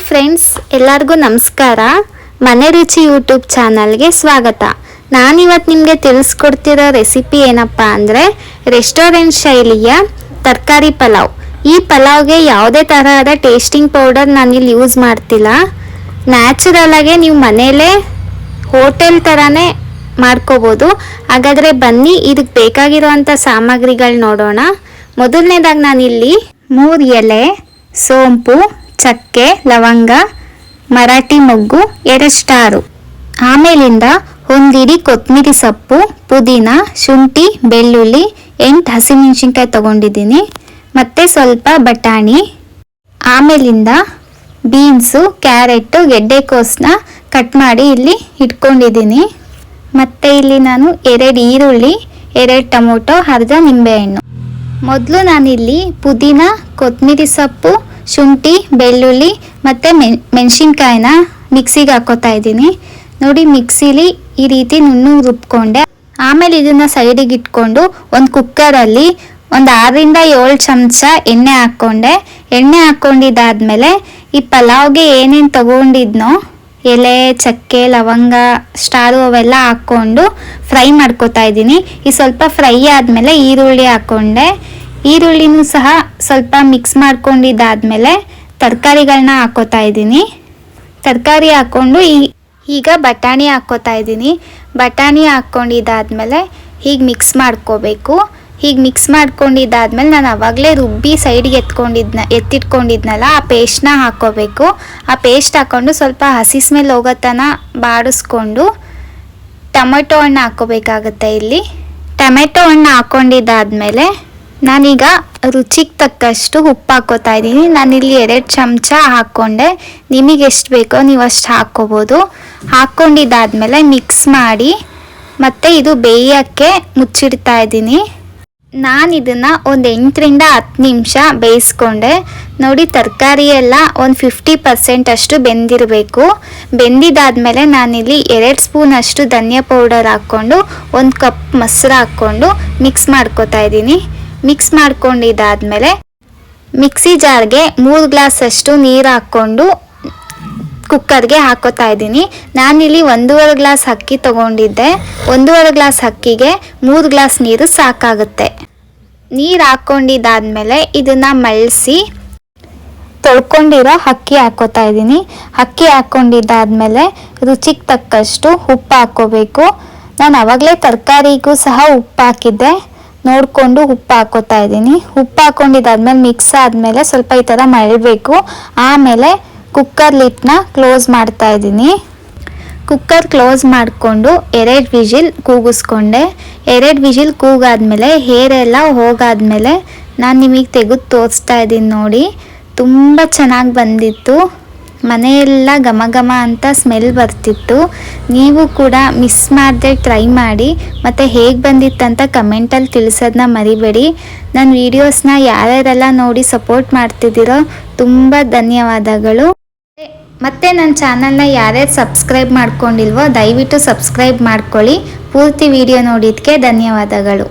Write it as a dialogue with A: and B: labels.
A: Friends, ಎಲ್ಲರಿಗೂ ನಮಸ್ಕಾರ. ಮನೆ ರುಚಿ ಯೂಟ್ಯೂಬ್ ಚಾನಲ್ಗೆ ಸ್ವಾಗತ. ನಾನಿವತ್ತು ನಿಮಗೆ ತಿಳಿಸ್ಕೊಡ್ತಿರೋ ರೆಸಿಪಿ ಏನಪ್ಪ ಅಂದರೆ ರೆಸ್ಟೋರೆಂಟ್ ಶೈಲಿಯ ತರಕಾರಿ ಪಲಾವ್. ಈ ಪಲಾವ್ಗೆ ಯಾವುದೇ ತರಹದ ಟೇಸ್ಟಿಂಗ್ ಪೌಡರ್ ನಾನಿಲ್ಲಿ ಯೂಸ್ ಮಾಡ್ತಿಲ್ಲ. ನ್ಯಾಚುರಲ್ ಆಗಿ ನೀವು ಮನೆಯಲ್ಲೇ ಹೋಟೆಲ್ ಥರನೇ ಮಾಡ್ಕೋಬೋದು. ಹಾಗಾದರೆ ಬನ್ನಿ ಇದಕ್ಕೆ ಬೇಕಾಗಿರುವಂಥ ಸಾಮಗ್ರಿಗಳು ನೋಡೋಣ. ಮೊದಲನೇದಾಗಿ ನಾನಿಲ್ಲಿ 3 ಎಲೆ ಸೋಂಪು, ಚಕ್ಕೆ, ಲವಂಗ, ಮರಾಠಿ ಮೊಗ್ಗು, 2 ಸ್ಟಾರು, ಆಮೇಲಿಂದ 1 ಇಡೀ ಕೊತ್ತಂಬರಿ ಸೊಪ್ಪು, ಪುದೀನ, ಶುಂಠಿ, ಬೆಳ್ಳುಳ್ಳಿ, 8 ಹಸಿಮೆಣಸಿನ್ಕಾಯಿ ತೊಗೊಂಡಿದ್ದೀನಿ, ಮತ್ತು ಸ್ವಲ್ಪ ಬಟಾಣಿ, ಆಮೇಲಿಂದ ಬೀನ್ಸು, ಕ್ಯಾರೆಟು, ಗೆಡ್ಡೆಕೋಸನ್ನ ಕಟ್ ಮಾಡಿ ಇಲ್ಲಿ ಇಟ್ಕೊಂಡಿದ್ದೀನಿ. ಮತ್ತು ಇಲ್ಲಿ ನಾನು 2 ಈರುಳ್ಳಿ, 2 ಟೊಮೊಟೊ, ಅರ್ಧ ನಿಂಬೆಹಣ್ಣು. ಮೊದಲು ನಾನಿಲ್ಲಿ ಪುದೀನ, ಕೊತ್ತಂಬರಿ ಸೊಪ್ಪು, ಶುಂಠಿ, ಬೆಳ್ಳುಳ್ಳಿ ಮತ್ತು ಮೆಣಸಿನ್ಕಾಯಿನ ಮಿಕ್ಸಿಗೆ ಹಾಕೋತಾ ಇದ್ದೀನಿ. ನೋಡಿ, ಮಿಕ್ಸಿಲಿ ಈ ರೀತಿ ನುಣ್ಣಗೆ ರುಬ್ಕೊಂಡೆ. ಆಮೇಲೆ ಇದನ್ನು ಸೈಡಿಗೆ ಇಟ್ಕೊಂಡು ಒಂದು ಕುಕ್ಕರಲ್ಲಿ ಒಂದು 6ರಿಂದ 7 ಚಮಚ ಎಣ್ಣೆ ಹಾಕ್ಕೊಂಡೆ. ಎಣ್ಣೆ ಹಾಕ್ಕೊಂಡಿದ್ದಾದಮೇಲೆ ಈ ಪಲಾವ್ಗೆ ಏನೇನು ತಗೊಂಡಿದ್ನೋ ಎಲೆ, ಚಕ್ಕೆ, ಲವಂಗ, ಸ್ಟಾರು ಅವೆಲ್ಲ ಹಾಕ್ಕೊಂಡು ಫ್ರೈ ಮಾಡ್ಕೋತಾ ಇದ್ದೀನಿ. ಈ ಸ್ವಲ್ಪ ಫ್ರೈ ಆದಮೇಲೆ ಈರುಳ್ಳಿ ಹಾಕ್ಕೊಂಡೆ. ಈರುಳ್ಳಿನೂ ಸಹ ಸ್ವಲ್ಪ ಮಿಕ್ಸ್ ಮಾಡ್ಕೊಂಡಿದ್ದಾದಮೇಲೆ ತರಕಾರಿಗಳನ್ನ ಹಾಕ್ಕೋತಾ ಇದ್ದೀನಿ. ತರಕಾರಿ ಹಾಕ್ಕೊಂಡು ಈಗ ಬಟಾಣಿ ಹಾಕ್ಕೋತಾ ಇದ್ದೀನಿ. ಬಟಾಣಿ ಹಾಕ್ಕೊಂಡಿದ್ದಾದಮೇಲೆ ಹೀಗೆ ಮಿಕ್ಸ್ ಮಾಡ್ಕೋಬೇಕು. ಹೀಗೆ ಮಿಕ್ಸ್ ಮಾಡ್ಕೊಂಡಿದ್ದಾದಮೇಲೆ ನಾನು ಆವಾಗಲೇ ರುಬ್ಬಿ ಸೈಡಿಗೆ ಎತ್ತಿಟ್ಕೊಂಡಿದ್ನಲ್ಲ, ಆ ಪೇಸ್ಟ್ನ ಹಾಕ್ಕೋಬೇಕು. ಆ ಪೇಸ್ಟ್ ಹಾಕ್ಕೊಂಡು ಸ್ವಲ್ಪ ಹಸಿ ಸ್ಮೆಲ್ ಹೋಗೋ ತನಕ ಬಾಡಿಸ್ಕೊಂಡು ಟೊಮೆಟೊ ಹಣ್ಣು ಹಾಕ್ಕೋಬೇಕಾಗುತ್ತೆ. ಇಲ್ಲಿ ಟೊಮೆಟೊ ಹಣ್ಣು ಹಾಕ್ಕೊಂಡಿದ್ದಾದಮೇಲೆ ನಾನೀಗ ರುಚಿಗೆ ತಕ್ಕಷ್ಟು ಉಪ್ಪು ಹಾಕ್ಕೋತಾ ಇದ್ದೀನಿ. ನಾನಿಲ್ಲಿ 2 ಚಮಚ ಹಾಕ್ಕೊಂಡೆ. ನಿಮಗೆ ಎಷ್ಟು ಬೇಕೋ ನೀವು ಅಷ್ಟು ಹಾಕ್ಕೋಬೋದು. ಹಾಕ್ಕೊಂಡಿದ್ದಾದಮೇಲೆ ಮಿಕ್ಸ್ ಮಾಡಿ ಮತ್ತು ಇದು ಬೇಯೋಕ್ಕೆ ಮುಚ್ಚಿಡ್ತಾ ಇದ್ದೀನಿ. ನಾನು ಇದನ್ನು ಒಂದು 8ರಿಂದ 10 ನಿಮಿಷ ಬೇಯಿಸ್ಕೊಂಡೆ. ನೋಡಿ, ತರಕಾರಿ ಎಲ್ಲ ಒಂದು 50% ಅಷ್ಟು ಬೆಂದಿರಬೇಕು. ಬೆಂದಿದ್ದಾದಮೇಲೆ ನಾನಿಲ್ಲಿ 2 ಸ್ಪೂನ್ ಅಷ್ಟು ಧನಿಯಾ ಪೌಡರ್ ಹಾಕ್ಕೊಂಡು 1 ಕಪ್ ಮೊಸರು ಹಾಕ್ಕೊಂಡು ಮಿಕ್ಸ್ ಮಾಡ್ಕೋತಾ ಇದ್ದೀನಿ. ಮಿಕ್ಸ್ ಮಾಡ್ಕೊಂಡಿದ್ದಾದಮೇಲೆ ಮಿಕ್ಸಿ ಜಾರ್ಗೆ 3 ಗ್ಲಾಸ್ ಅಷ್ಟು ನೀರು ಹಾಕ್ಕೊಂಡು ಕುಕ್ಕರ್ಗೆ ಹಾಕೋತಾ ಇದ್ದೀನಿ. ನಾನಿಲ್ಲಿ 1.5 ಗ್ಲಾಸ್ ಅಕ್ಕಿ ತೊಗೊಂಡಿದ್ದೆ. 1.5 ಗ್ಲಾಸ್ ಅಕ್ಕಿಗೆ 3 ಗ್ಲಾಸ್ ನೀರು ಸಾಕಾಗುತ್ತೆ. ನೀರು ಹಾಕ್ಕೊಂಡಿದ್ದಾದಮೇಲೆ ಇದನ್ನು ಮಳ್ಳಿಸಿ ತೊಳ್ಕೊಂಡಿರೋ ಅಕ್ಕಿ ಹಾಕ್ಕೋತಾ ಇದ್ದೀನಿ. ಅಕ್ಕಿ ಹಾಕ್ಕೊಂಡಿದ್ದಾದಮೇಲೆ ರುಚಿಗೆ ತಕ್ಕಷ್ಟು ಉಪ್ಪು ಹಾಕ್ಕೋಬೇಕು. ನಾನು ಆವಾಗಲೇ ತರಕಾರಿಗೂ ಸಹ ಉಪ್ಪು ಹಾಕಿದ್ದೆ, ನೋಡಿಕೊಂಡು ಉಪ್ಪು ಹಾಕ್ಕೋತಾ ಇದ್ದೀನಿ. ಉಪ್ಪು ಹಾಕ್ಕೊಂಡಿದ್ದಾದ್ಮೇಲೆ ಮಿಕ್ಸ್ ಆದಮೇಲೆ ಸ್ವಲ್ಪ ಈ ಥರ ಮಳಬೇಕು. ಆಮೇಲೆ ಕುಕ್ಕರ್ ಲಿಡ್ನ ಕ್ಲೋಸ್ ಮಾಡ್ತಾ ಇದ್ದೀನಿ. ಕುಕ್ಕರ್ ಕ್ಲೋಸ್ ಮಾಡಿಕೊಂಡು 2 ವಿಜಿಲ್ ಕೂಗಿಸ್ಕೊಂಡೆ. 2 ವಿಜಿಲ್ ಕೂಗಾದ್ಮೇಲೆ ಹೇರೆಲ್ಲ ಹೋಗಾದ್ಮೇಲೆ ನಾನು ನಿಮಗೆ ತೆಗೆದು ತೋರಿಸ್ತಾ ಇದ್ದೀನಿ. ನೋಡಿ, ತುಂಬ ಚೆನ್ನಾಗಿ ಬಂದಿತ್ತು. ಮನೆಯೆಲ್ಲ ಘಮ ಘಮ ಅಂತ ಸ್ಮೆಲ್ ಬರ್ತಿತ್ತು. ನೀವು ಕೂಡ ಮಿಸ್ ಮಾಡದೆ ಟ್ರೈ ಮಾಡಿ ಮತ್ತು ಹೇಗೆ ಬಂದಿತ್ತಂತ ಕಮೆಂಟಲ್ಲಿ ತಿಳಿಸೋದನ್ನ ಮರಿಬೇಡಿ. ನನ್ನ ವೀಡಿಯೋಸ್ನ ಯಾರ್ಯಾರೆಲ್ಲ ನೋಡಿ ಸಪೋರ್ಟ್ ಮಾಡ್ತಿದ್ದೀರೋ ತುಂಬ ಧನ್ಯವಾದಗಳು. ಮತ್ತು ನನ್ನ ಚಾನಲ್ನ ಯಾರ್ಯಾರು ಸಬ್ಸ್ಕ್ರೈಬ್ ಮಾಡ್ಕೊಂಡಿಲ್ವೋ ದಯವಿಟ್ಟು ಸಬ್ಸ್ಕ್ರೈಬ್ ಮಾಡ್ಕೊಳ್ಳಿ. ಪೂರ್ತಿ ವಿಡಿಯೋ ನೋಡಿದ್ದಕ್ಕೆ ಧನ್ಯವಾದಗಳು.